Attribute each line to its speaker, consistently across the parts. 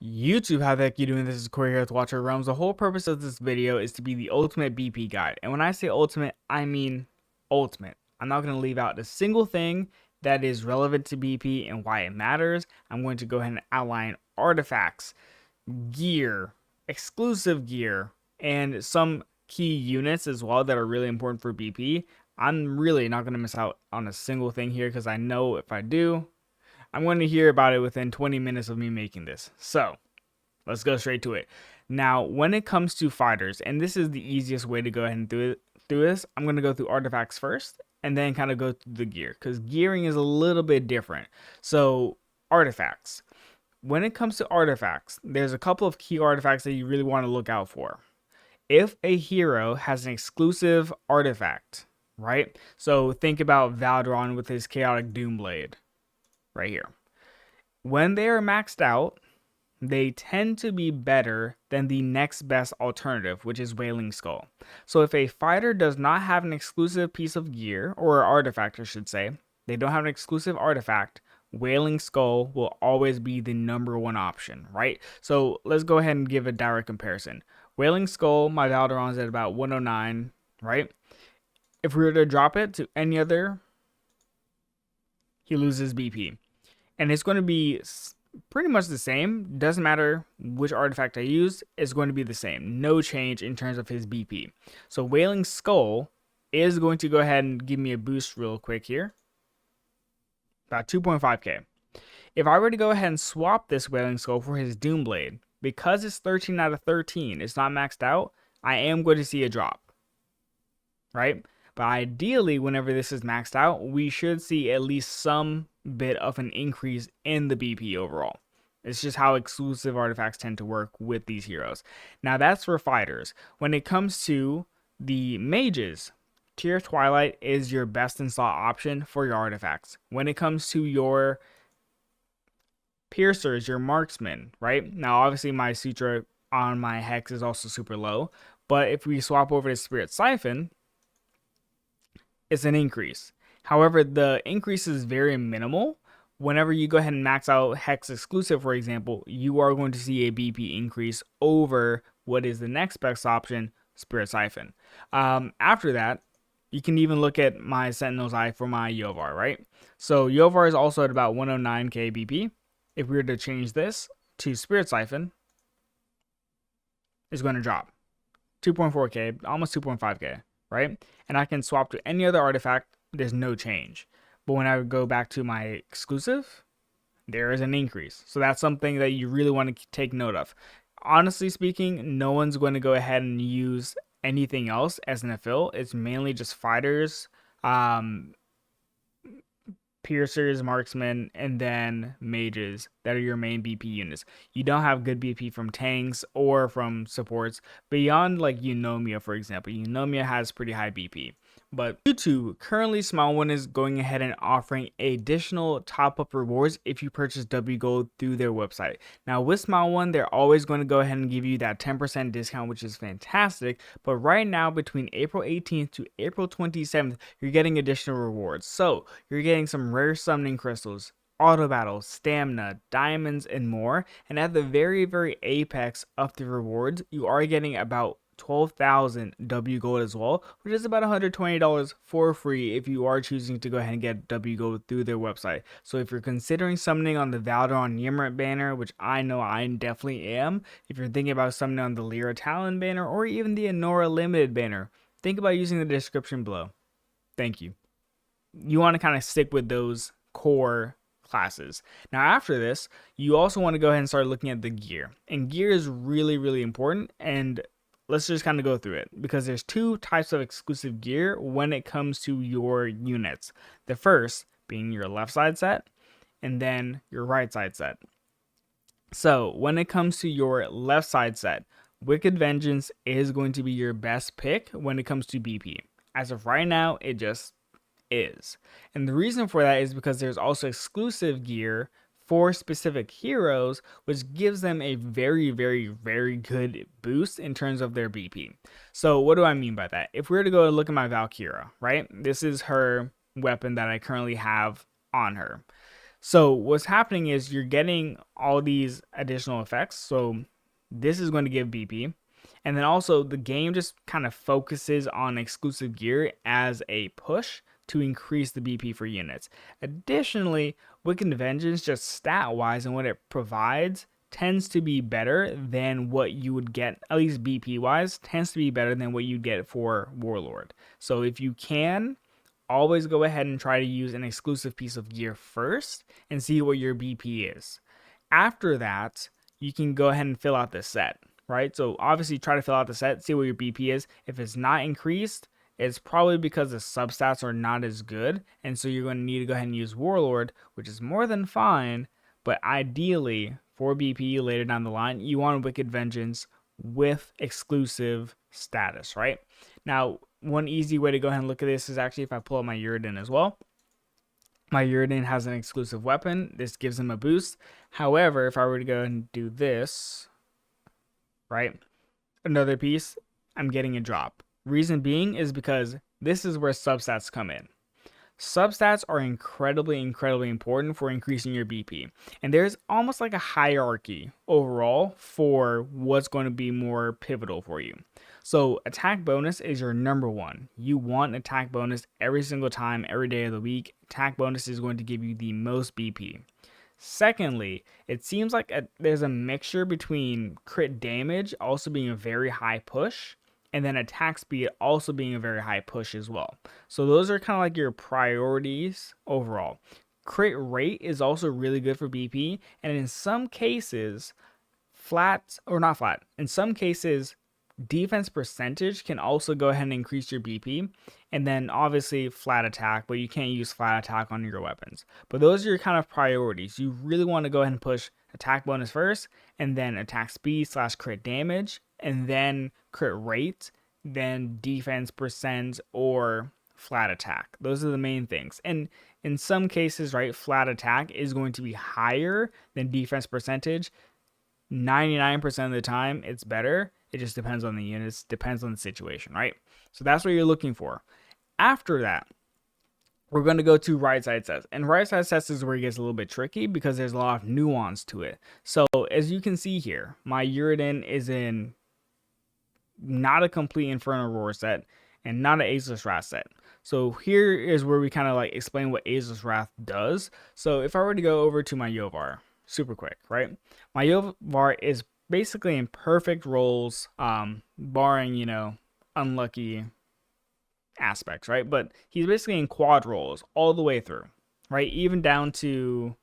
Speaker 1: YouTube, how the heck you doing? This is Corey here with Watcher Realms. The whole purpose of this video is to be the ultimate BP guide. And when I say ultimate, I mean ultimate. I'm not going to leave out a single thing that is relevant to BP and why it matters. I'm going to go ahead and outline artifacts, gear, exclusive gear, and some key units as well that are really important for BP. I'm really not going to miss out on a single thing here because I know if I do, I'm going to hear about it within 20 minutes of me making this. So let's go straight to it. Now, when it comes to fighters, and this is the easiest way to go ahead and do this, I'm going to go through artifacts first and then kind of go through the gear because gearing is a little bit different. So artifacts. When it comes to artifacts, there's a couple of key artifacts that you really want to look out for. If a hero has an exclusive artifact, right? So think about Valdron with his Chaotic Doomblade right here. When they are maxed out, they tend to be better than the next best alternative, which is Wailing Skull. So if a fighter does not have an exclusive piece of gear, or artifact I should say, they don't have an exclusive artifact, Wailing Skull will always be the number one option, right? So let's go ahead and give a direct comparison. Wailing Skull, my Valderon's at about 109, right? If we were to drop it to any other, he loses BP. And it's going to be pretty much the same. Doesn't matter which artifact I use, it's going to be the same. No change in terms of his BP. So Wailing Skull is going to go ahead and give me a boost real quick here. About 2.5k. If I were to go ahead and swap this Wailing Skull for his Doomblade, because it's 13 out of 13, it's not maxed out, I am going to see a drop. Right? But ideally, whenever this is maxed out, we should see at least some bit of an increase in the BP overall. It's just how exclusive artifacts tend to work with these heroes. Now that's for fighters. When it comes to the mages, Tear Twilight is your best in slot option for your artifacts. When it comes to your piercers, your marksmen, right? Now obviously my Sutra on my Hex is also super low, but if we swap over to Spirit Siphon, it's an increase. However, the increase is very minimal. Whenever you go ahead and max out Hex exclusive, for example, you are going to see a BP increase over what is the next best option, Spirit Siphon. After that, you can even look at my Sentinel's Eye for my Yovar, right? So Yovar is also at about 109k BP. If we were to change this to Spirit Siphon, it's going to drop 2.4k, almost 2.5k. Right? And I can swap to any other artifact, there's no change. But when I go back to my exclusive, there is an increase. So that's something that you really want to take note of. Honestly speaking, no one's going to go ahead and use anything else as an fill. It's mainly just fighters, piercers, marksmen, and then mages that are your main BP units. You don't have good BP from tanks or from supports beyond like Eunomia, for example. Eunomia has pretty high BP. But YouTube, currently Small One is going ahead and offering additional top-up rewards if you purchase W Gold through their website. Now with Small One, they're always going to go ahead and give you that 10% discount, which is fantastic. But right now, between April 18th to April 27th, you're getting additional rewards. So you're getting some rare summoning crystals, auto battles, stamina, diamonds, and more. And at the very, very apex of the rewards, you are getting about 12,000 W Gold as well, which is about $120 for free if you are choosing to go ahead and get W Gold through their website. So if you're considering summoning on the Valdron Yimrit banner, which I know I definitely am, if you're thinking about summoning on the Lyra Talon banner or even the Anora Limited banner, think about using the description below. Thank you. You want to kind of stick with those core classes. Now after this, you also want to go ahead and start looking at the gear. And gear is really, really important, and let's just kind of go through it because there's two types of exclusive gear when it comes to your units. The first being your left side set and then your right side set. So when it comes to your left side set, Wicked Vengeance is going to be your best pick when it comes to BP. As of right now, it just is. And the reason for that is because there's also exclusive gear for specific heroes, which gives them a very, very, very good boost in terms of their BP. So what do I mean by that? If we were to go look at my Valkyra, right? This is her weapon that I currently have on her. So what's happening is you're getting all these additional effects. So this is going to give BP. And then also the game just kind of focuses on exclusive gear as a push to increase the BP for units. Additionally, Wicked Vengeance, just stat wise and what it provides, tends to be better than what you would get, at least BP wise, tends to be better than what you'd get for Warlord. So if you can, always go ahead and try to use an exclusive piece of gear first and see what your BP is. After that, you can go ahead and fill out the set, right? So obviously try to fill out the set, see what your BP is. If it's not increased, it's probably because the substats are not as good, and so you're going to need to go ahead and use Warlord, which is more than fine, but ideally for BP later down the line, you want Wicked Vengeance with exclusive status, right? Now, one easy way to go ahead and look at this is actually if I pull up my Yuri as well. My Yuri has an exclusive weapon. This gives him a boost. However, if I were to go and do this, right, another piece, I'm getting a drop. Reason being is because this is where substats come in. Substats are incredibly important for increasing your BP. And there's almost like a hierarchy overall for what's going to be more pivotal for you. So attack bonus is your number one. You want attack bonus every single time, every day of the week. Attack bonus is going to give you the most BP. Secondly, it seems like there's a mixture between crit damage also being a very high push, and then attack speed also being a very high push as well. So those are kind of like your priorities overall. Crit rate is also really good for BP, and in some cases, in some cases, defense percentage can also go ahead and increase your BP, and then obviously flat attack, but you can't use flat attack on your weapons. But those are your kind of priorities. You really want to go ahead and push attack bonus first, and then attack speed / crit damage, and then crit rate, then defense percent or flat attack. Those are the main things. And in some cases, right, flat attack is going to be higher than defense percentage. 99% of the time, it's better. It just depends on the units, depends on the situation, right? So that's what you're looking for. After that, we're going to go to right side sets. And right side sets is where it gets a little bit tricky because there's a lot of nuance to it. So as you can see here, my Yuri is in not a complete Infernal Roar set and not an Ageless Wrath set. So here is where we kind of like explain what Ageless Wrath does. So if I were to go over to my Yovar, super quick, right? My Yovar is basically in perfect rolls, barring, unlucky aspects, right? But he's basically in quad rolls all the way through, right? Even down to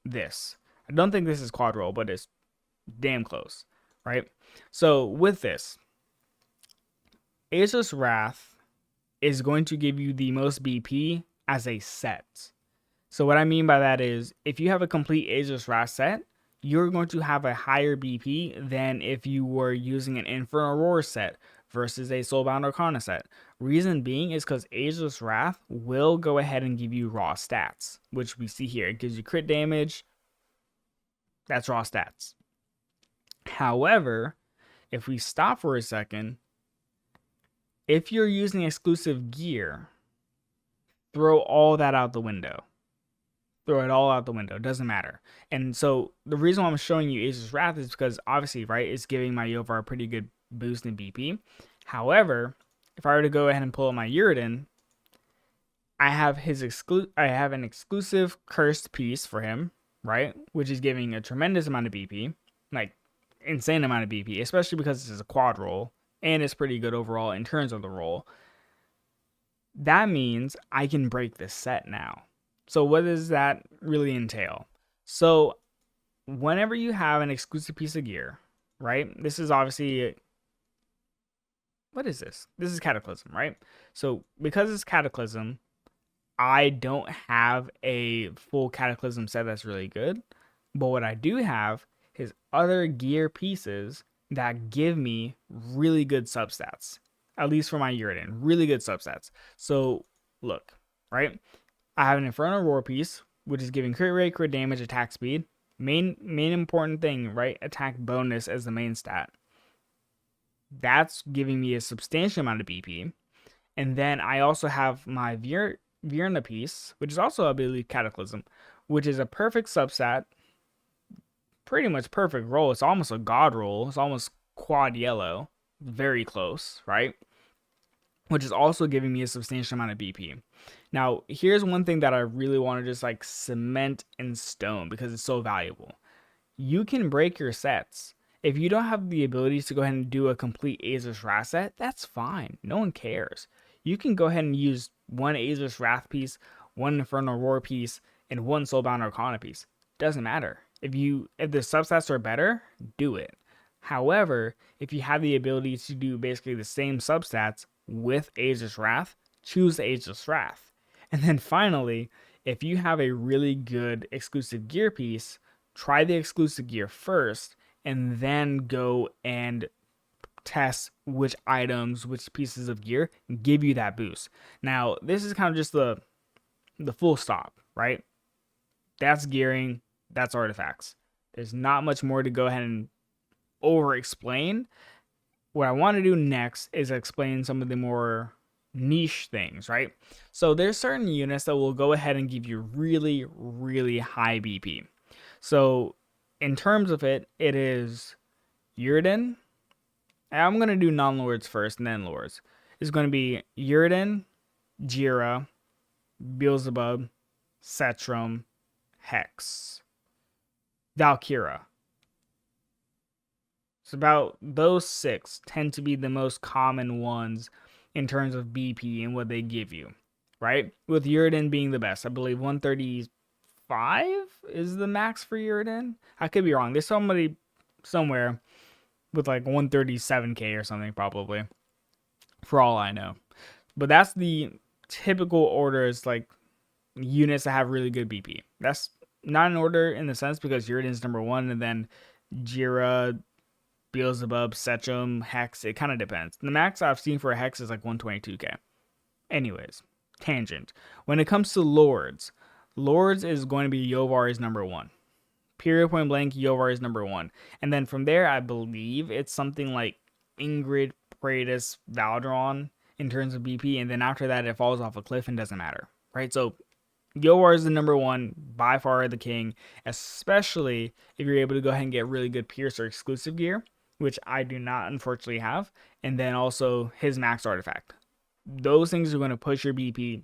Speaker 1: this. I don't think this is quad roll, but it's damn close, right? So with this, Ageless Wrath is going to give you the most BP as a set. So what I mean by that is if you have a complete Ageless Wrath set, you're going to have a higher BP than if you were using an Infernal Roar set versus a Soulbound Arcana set. Reason being is because Ageless Wrath will go ahead and give you raw stats, which we see here. It gives you crit damage. That's raw stats. However, if we stop for a second, if you're using exclusive gear, throw all that out the window. Throw it all out the window. It doesn't matter. And so the reason why I'm showing you Ageless Wrath is because obviously, right, it's giving my Yovar a pretty good boost in BP. However, if I were to go ahead and pull up my Yuri, I have an exclusive cursed piece for him, right, which is giving a tremendous amount of BP, like insane amount of BP, especially because this is a quad roll and it's pretty good overall in terms of the roll. That means I can break this set now. So what does that really entail? So whenever you have an exclusive piece of gear, right? This is obviously, what is this? This is Cataclysm, right? So because it's Cataclysm, I don't have a full Cataclysm set that's really good. But what I do have is other gear pieces that give me really good substats. At least for my Yuri, really good substats. So look, right? I have an Infernal Roar piece, which is giving crit rate, crit damage, attack speed. Main important thing, right? Attack bonus as the main stat. That's giving me a substantial amount of BP. And then I also have my Virna piece, which is also, I believe, Cataclysm, which is a perfect substat, pretty much perfect roll. It's almost a god roll. It's almost quad yellow, very close, right? Which is also giving me a substantial amount of BP. Now, here's one thing that I really want to just like cement in stone because it's so valuable. You can break your sets. If you don't have the ability to go ahead and do a complete Azus Wrath set, that's fine. No one cares. You can go ahead and use one Azus Wrath piece, one Infernal Roar piece, and one Soulbound Arcana piece. Doesn't matter. If the substats are better, do it. However, if you have the ability to do basically the same substats with Azus Wrath, choose Azus Wrath. And then finally, if you have a really good exclusive gear piece, try the exclusive gear first, and then go and test which items, which pieces of gear give you that boost. Now, this is kind of just the full stop, right? That's gearing, that's artifacts. There's not much more to go ahead and over explain. What I want to do next is explain some of the more niche things, right? So there's certain units that will go ahead and give you really, really high BP. So in terms of it, it is Yrden. I'm going to do non-lords first and then lords. It's going to be Yrden, Jira, Beelzebub, Setrum, Hex, Valkyra. It's about those 6 tend to be the most common ones in terms of BP and what they give you, right? With Yrden being the best. I believe 135 is the max for Yrden. I could be wrong. There's somebody somewhere with like 137k or something probably, for all I know. But that's the typical order, is like units that have really good BP. That's not an order in the sense because Yrden's number 1 and then Jira, Beelzebub, Setrum, Hex, it kind of depends. The max I've seen for a Hex is like 122k. Anyways, tangent. When it comes to Lords is going to be Yovar number 1. Period, point blank, Yovar is number 1. And then from there, I believe it's something like Ingrid, Praetus, Valdron in terms of BP. And then after that, it falls off a cliff and doesn't matter, right? So Yovar is the number 1, by far the king, especially if you're able to go ahead and get really good Pierce or exclusive gear, which I do not unfortunately have, and then also his max artifact. Those things are going to push your BP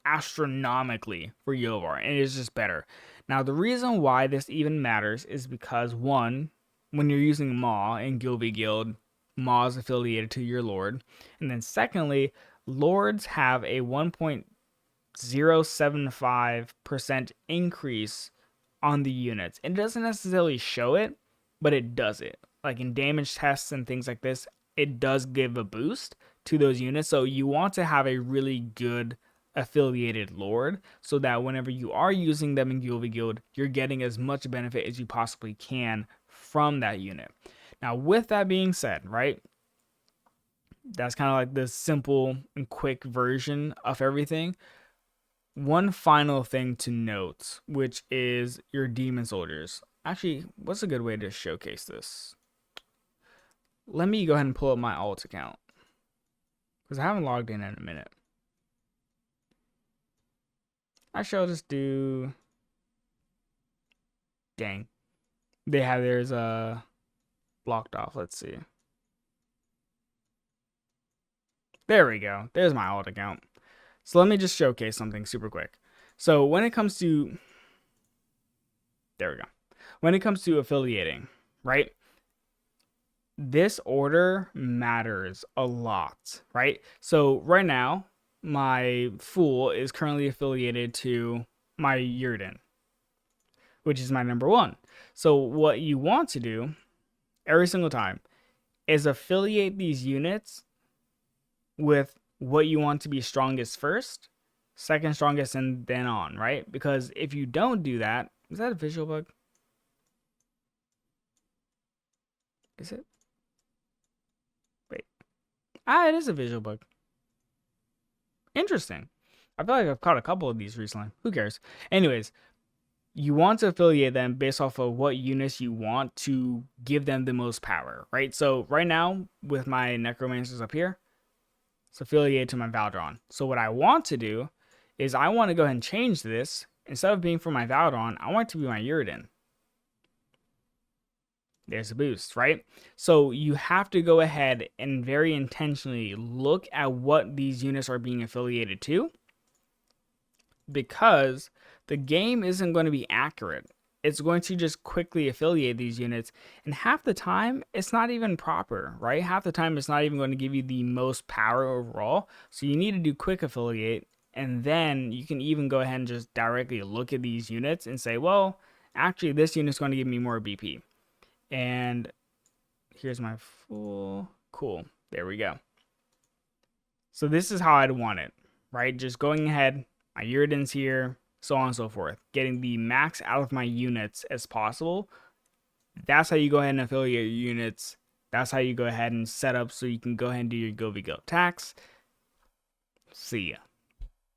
Speaker 1: astronomically for Yovar, and it's just better. Now, the reason why this even matters is because, one, when you're using Maw in Guild v Guild, Maw is affiliated to your Lord, and then secondly, Lords have a 1.075% increase on the units. It doesn't necessarily show it, but it does it. Like in damage tests and things like this, it does give a boost to those units. So you want to have a really good affiliated Lord so that whenever you are using them in Guild v Guild, you're getting as much benefit as you possibly can from that unit. Now, with that being said, right, that's kind of like the simple and quick version of everything. One final thing to note, which is your demon soldiers. Actually, what's a good way to showcase this? Let me go ahead and pull up my alt account, because I haven't logged in a minute. Actually, I'll just do... Dang. They have theirs blocked off. Let's see. There we go. There's my alt account. So let me just showcase something super quick. So when it comes to... There we go. When it comes to affiliating, right? This order matters a lot, right? So right now, my Fool is currently affiliated to my Yrden, which is my number 1. So what you want to do every single time is affiliate these units with what you want to be strongest first, second strongest, and then on, right? Because if you don't do that, is that a visual bug? Is it? Wait. It is a visual bug. Interesting. I feel like I've caught a couple of these recently. Who cares? Anyways, you want to affiliate them based off of what units you want to give them the most power, right? So right now, with my Necromancers up here, it's affiliated to my Valdron. So what I want to do is I want to go ahead and change this instead of being for my Valdon, I want it to be my Uridan. There's a boost, right? So you have to go ahead and very intentionally look at what these units are being affiliated to, because the game isn't going to be accurate. It's going to just quickly affiliate these units, and half the time it's not even proper, right? Half the time it's not even going to give you the most power overall. So you need to do quick affiliate, and then you can even go ahead and just directly look at these units and say, well, actually this unit's going to give me more BP. And here's my full, cool, there we go. So this is how I'd want it, right? Just going ahead, my Uridans here, so on and so forth, getting the max out of my units as possible. That's how you go ahead and affiliate your units. That's how you go ahead and set up so you can go ahead and do your go-v-go attacks. See ya.